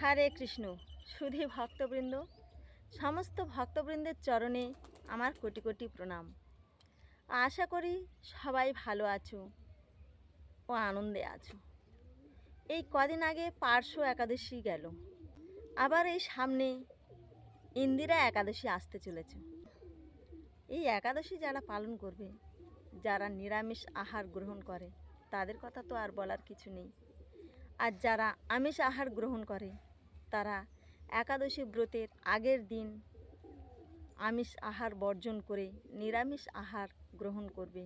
হরে কৃষ্ণ। সুধী ভক্তবৃন্দ, সমস্ত ভক্তবৃন্দের চরণে আমার কোটি কোটি প্রণাম। আশা করি সবাই ভালো আছো ও আনন্দে আছো। এই কদিন আগে পার্শ্ব একাদশী গেল, আবার এই সামনে ইন্দিরা একাদশী আসতে চলেছে। এই একাদশী যারা পালন করবে, যারা নিরামিষ আহার গ্রহণ করে, তাদের কথা তো আর বলার কিছু নেই। আর যারা আমিষ আহার গ্রহণ করে, তারা একাদশী ব্রতের আগের দিন আমিষ আহার বর্জন করে নিরামিষ আহার গ্রহণ করবে।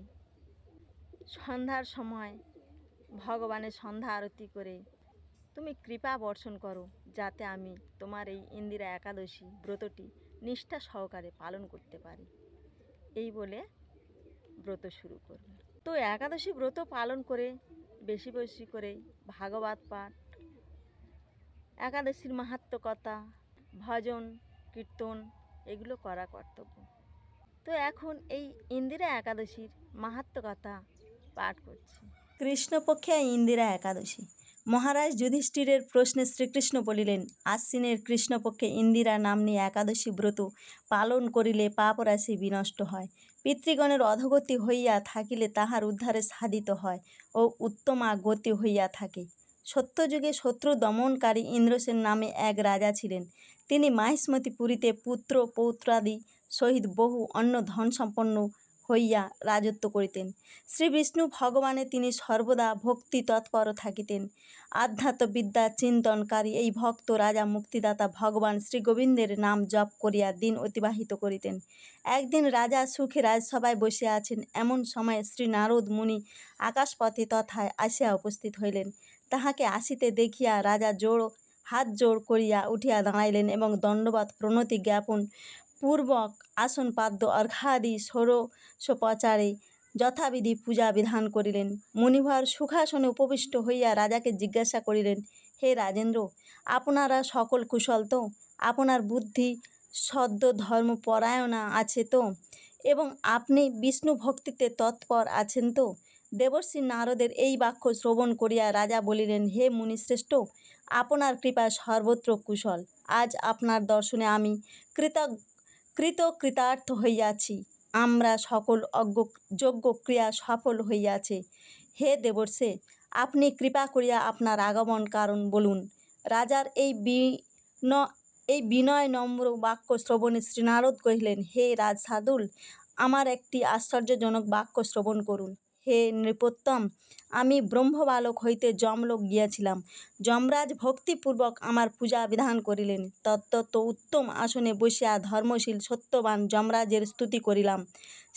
সন্ধ্যার সময় ভগবানের সন্ধ্যা আরতি করে তুমি কৃপা বর্ষণ করো, যাতে আমি তোমার এই ইন্দিরা একাদশী ব্রতটি নিষ্ঠা সহকারে পালন করতে পারি। এই বলে ব্রত শুরু করবে। তো একাদশী ব্রত পালন করে বেশি বেশি করে ভাগবত পাঠ, একাদশীর মাহাত্ম্য কথা, ভজন কীর্তন এগুলো করা কর্তব্য। তো এখন এই ইন্দিরা একাদশীর মাহাত্ম্য কথা পাঠ করছি। কৃষ্ণপক্ষে ইন্দিরা একাদশী। মহারাজ যুধিষ্ঠিরের প্রশ্নে শ্রীকৃষ্ণ বলিলেন, আশ্বিনের কৃষ্ণপক্ষে ইন্দিরা নাম্নী একাদশী ব্রত পালন করিলে পাপরাশি বিনষ্ট হয়, পিতৃগণের অধোগতি হইয়া থাকিলে তাহার উদ্ধারে সাধিত হয় ও উত্তমা গতি হইয়া থাকে। সত্যযুগে শত্রু দমনকারী ইন্দ্রসেন নামে এক রাজা ছিলেন। তিনি মাহিষ্মতিপুরীতে পুত্র পৌত্রাদি সহিত বহু অন্য ধন সম্পন্ন হইয়া রাজত্ব করিতেন। শ্রী বিষ্ণু ভগবানে তিনি সর্বদা ভক্তি তৎপর থাকিতেন। আধ্যাত্মবিদ্যা চিন্তনকারী এই ভক্ত রাজা মুক্তিদাতা ভগবান শ্রী গোবিন্দের নাম জপ করিয়া দিন অতিবাহিত করিতেন। একদিন রাজা সুখে রাজসভায় বসিয়া আছেন, এমন সময়ে শ্রী নারদ মুনি আকাশপথে তথায় আসিয়া উপস্থিত হইলেন। তাহাকে আসিতে দেখিয়া রাজা হাত জোড় করিয়া উঠিয়া দাঁড়াইলেন এবং দণ্ডবৎ প্রণতি জ্ঞাপন পূর্বক আসন পাদ্য অর্ঘাদি ষোড়শোপচারে যথাবিধি পূজা বিধান করিলেন। মুনিভর সুখাসনে উপবিষ্ট হইয়া রাজাকে জিজ্ঞাসা করিলেন, হে রাজেন্দ্র, আপনারা সকল কুশল তো? আপনার বুদ্ধি সদ্য ধর্মপরায়ণা আছে তো? এবং আপনি বিষ্ণু ভক্তিতে তৎপর আছেন তো? দেবর্ষি নারদের এই বাক্য শ্রবণ করিয়া রাজা বলিলেন, হে মুনিশ্রেষ্ঠ, আপনার কৃপা সর্বত্র কুশল। আজ আপনার দর্শনে আমি কৃতার্থ হইয়াছি। আমরা সকল যোগ্য ক্রিয়া সফল হইয়াছে। হে দেবর্ষে, আপনি কৃপা করিয়া আপনার আগমন কারণ বলুন। রাজার এই বিনয় নম্র বাক্য শ্রবণে শ্রীনারদ কহিলেন, হে রাজসাদুল, আমার একটি আশ্চর্যজনক বাক্য শ্রবণ করুন। হে নৃপোত্তম, আমি ব্রহ্মবালক হইতে যমলোক গিয়াছিলাম। যমরাজ ভক্তিপূর্বক আমার পূজা বিধান করিলেন। তত্ত্ব উত্তম আসনে বসিয়া ধর্মশীল সত্যবান যমরাজের স্তুতি করিলাম।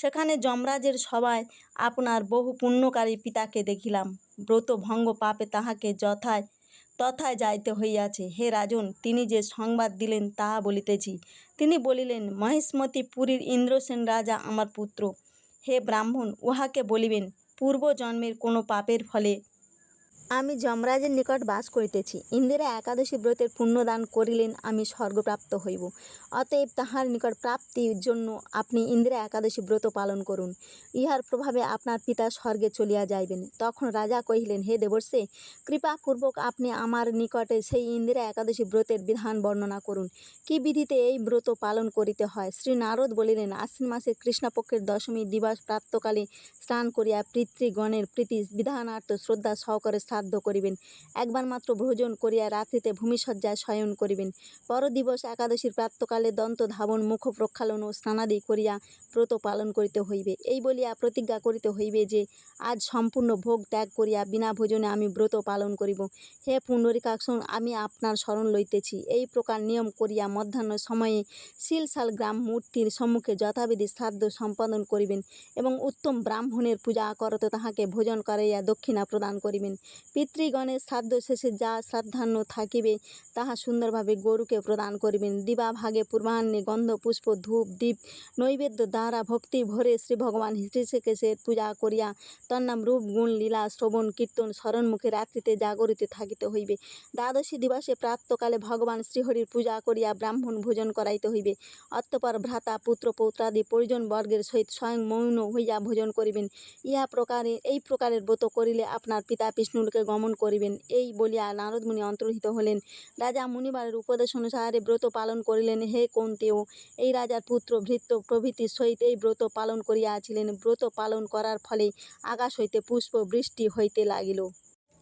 সেখানে যমরাজের সভায় আপনার বহু পুণ্যকারী পিতাকে দেখিলাম। ব্রত ভঙ্গ পাপে তাহাকে তথায় যাইতে হইয়াছে। হে রাজন, তিনি যে সংবাদ দিলেন তাহা বলিতেছি। তিনি বলিলেন, মহিষ্মতি পুরীর ইন্দ্রসেন রাজা আমার পুত্র। হে ব্রাহ্মণ, উহাকে বলিবেন, পূর্বজন্মের কোনো পাপের ফলে আমি যমরাজের নিকট বাস করিতেছি। ইন্দিরা একাদশী ব্রতের পুণ্যদান করিলেন আমি স্বর্গপ্রাপ্ত হইব। অতএব তাহার নিকট প্রাপ্তির জন্য আপনি ইন্দিরা একাদশী ব্রত পালন করুন। ইহার প্রভাবে আপনার পিতা স্বর্গে চলিয়া যাইবেন। তখন রাজা কহিলেন, হে দেবর্ষে, কৃপাপূর্বক আপনি আমার নিকটে সেই ইন্দিরা একাদশী ব্রতের বিধান বর্ণনা করুন। কি বিধিতে এই ব্রত পালন করিতে হয়? শ্রী নারদ বলিলেন, আশ্বিন মাসের কৃষ্ণপক্ষের দশমী দিবস প্রাতঃকালে স্নান করিয়া পিতৃগণের প্রীতি বিধানার্থ শ্রদ্ধা সহকারে শ্রাদ্ধ করিবেন। একবার মাত্র ভোজন করিয়া রাত্রিতে ভূমিশয্যায় শয়ন করিবেন। পরদিবস একাদশীর প্রাতঃকালে দন্ত ধাবন, মুখ প্রক্ষালন ও স্নানাদি করিয়া ব্রত পালন করিতে হইবে। এই বলিয়া প্রতিজ্ঞা করিতে হইবে যে আজ সম্পূর্ণ ভোগ ত্যাগ করিয়া বিনা ভোজনে আমি ব্রত পালন করিব। হে পুণ্ডরীকাক্ষ, আমি আপনার শরণ লইতেছি। এই প্রকার নিয়ম করিয়া মধ্যাহ্ন সময়ে শিলশাল গ্রাম মূর্তির সম্মুখে যথাবিধি শ্রাদ্ধ সম্পাদন করিবেন এবং উত্তম ব্রাহ্মণের পূজা করত তাহাকে ভোজন করাইয়া দক্ষিণা প্রদান করিবেন। পিতৃগণের শ্রাদ্ধ শেষে যা শ্রাদ্ধান্ন থাকিবে তাহা সুন্দরভাবে গরুকে প্রদান করিবেন। দিবাভাগে পূর্বাহ্নে গন্ধ পুষ্প ধূপ দীপ নৈবেদ্য দ্বারা ভক্তি ভরে শ্রী ভগবান শ্রীকেশের পূজা করিয়া তন্নাম রূপ গুণ লীলা শ্রবণ কীর্তন স্মরণমুখে রাত্রিতে জাগরিত থাকিতে হইবে। দ্বাদশী দিবসে প্রাতঃকালে ভগবান শ্রীহরির পূজা করিয়া ব্রাহ্মণ ভোজন করাইতে হইবে। অতঃপর ভ্রাতা পুত্র পৌত্রাদি পরিজন বর্গের সহিত স্বয়ং মৌন হইয়া ভোজন করিবেন। এই প্রকারের ব্রত করিলে আপনার পিতা বিষ্ণুর লোকে গমন করিবেন। এই বলিয়া নারদমুনি অন্তর্হিত হলেন। রাজা মুনিবারের উপদেশ অনুসারে ব্রত পালন করিলেন। হে কৌন্তেয়, এই রাজার পুত্র ভৃত্য প্রভৃতির সহিত এই ব্রত পালন করিয়াছিলেন। ব্রত পালন করার ফলে আকাশ হইতে পুষ্প বৃষ্টি হইতে লাগিল।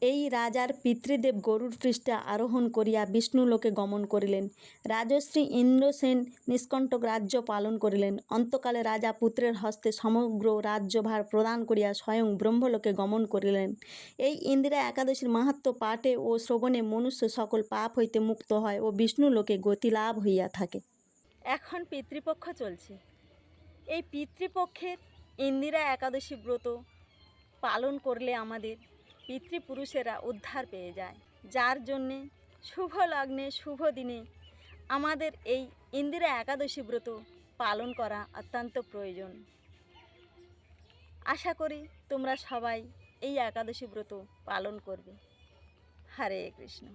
এই রাজার পিতৃদেব গরুর পৃষ্ঠে আরোহণ করিয়া বিষ্ণুলোকে গমন করিলেন। রাজশ্রী ইন্দ্রসেন নিষ্কণ্টক রাজ্য পালন করিলেন। অন্তকালে রাজা পুত্রের হস্তে সমগ্র রাজ্যভার প্রদান করিয়া স্বয়ং ব্রহ্মলোকে গমন করিলেন। এই ইন্দিরা একাদশীর মাহাত্ম্য পাঠে ও শ্রবণে মনুষ্য সকল পাপ হইতে মুক্ত হয় ও বিষ্ণুলোকে গতিলাভ হইয়া থাকে। এখন পিতৃপক্ষ চলছে। এই পিতৃপক্ষের ইন্দিরা একাদশী ব্রত পালন করলে আমাদের পিতৃপুরুষেরা উদ্ধার পেয়ে যায়, যার জন্যে শুভ লগ্নে শুভ দিনে আমাদের এই ইন্দিরা একাদশী ব্রত পালন করা অত্যন্ত প্রয়োজন। আশা করি তোমরা সবাই এই একাদশী ব্রত পালন করবে। হরে কৃষ্ণ।